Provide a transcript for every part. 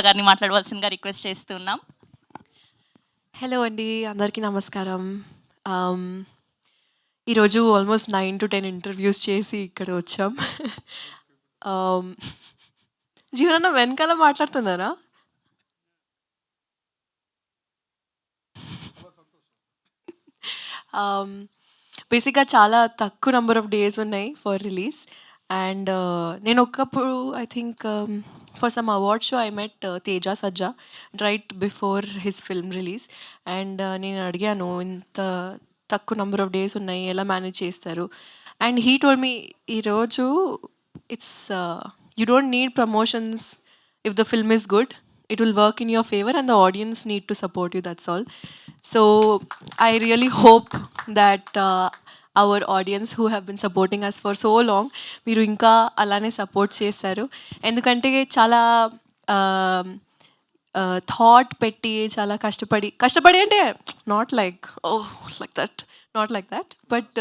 గారిని మాట్లాడవలసిందిగా రిక్వెస్ట్ చేస్తున్నాం. హలో అండి, అందరికీ నమస్కారం. ఈరోజు ఆల్మోస్ట్ 9-10 ఇంటర్వ్యూస్ చేసి ఇక్కడ వచ్చాం. జీవనన్న వెనకాల మాట్లాడుతున్నారా? బేసిక్గా చాలా తక్కువ నెంబర్ ఆఫ్ డేస్ ఉన్నాయి ఫర్ రిలీజ్. అండ్ నేను ఒకప్పుడు I think for some award show I met Teja Sajja right before his film release. And నేను అడిగాను, ఇంత తక్కువ నెంబర్ ఆఫ్ డేస్ ఉన్నాయి, ఎలా మేనేజ్ చేస్తారు? అండ్ హీ టోల్డ్ మీ, ఈరోజు it's you don't need promotions. If the film is good, it will work in your favor and the audience need to support you, that's all. So I really hope that our audience who have been supporting us for so long, మీరు ఇంకా అలానే support చేస్తారు. ఎందుకంటే చాలా thought పెట్టి, చాలా కష్టపడి అంటే not like not like that, but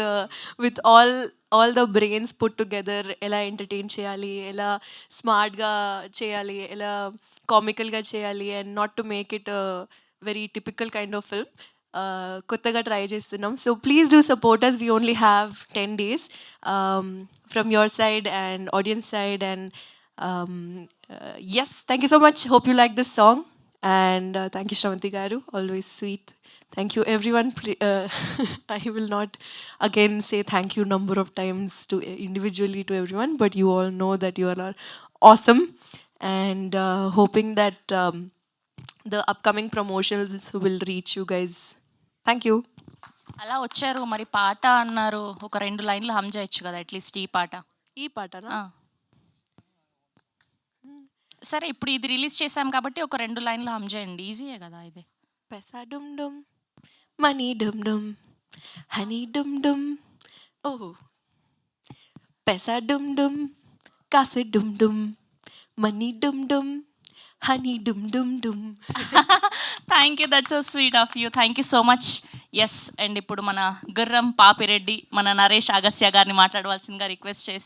with all the brains put together, ఎలా ఎంటర్టైన్ చేయాలి, ఎలా స్మార్ట్గా చేయాలి, ఎలా కామికల్గా చేయాలి, and not to make it very typical kind of film. కొత్తగా ట్రై చేస్తున్నాం. So please do support us. We only have 10 days from your side and audience side. And yes, thank you so much. Hope you like this song. And thank you, Shravanti Garu. Always sweet. Thank you, everyone. I will not again say thank you number of times to individually to everyone, but you all know that you all are awesome. And hoping that the upcoming promotions will reach you guys. Thank you. అలా వచ్చారు, మరి పాట అన్నారు, ఒక 2 లైన్లు హమ్ చేయొచ్చు కదా at least ఈ పాట. ఈ పాటనా? ఆ. సరే, ఇప్పుడు ఇది రిలీజ్ చేసాం కాబట్టి ఒక 2 లైన్లు హమ్ చేయండి, ఈజీయే కదా ఇది. పెసా డుమ్ డుమ్, మనీ డుమ్ డుమ్, హనీ డుమ్ డుమ్. ఓహో, పెసా డుమ్ డుమ్, కాసే డుమ్ డుమ్, మనీ డుమ్ డుమ్, హనీ డుమ్ డుమ్ డుమ్. Thank you, that's so sweet of you. Thank you so much. Yes, and ఇప్పుడు మన గుర్రం పాపిరెడ్డి, మన నరేష్ అగస్య గారిని మాట్లాడవలసిందిగా రిక్వెస్ట్ చేస్తున్నాం.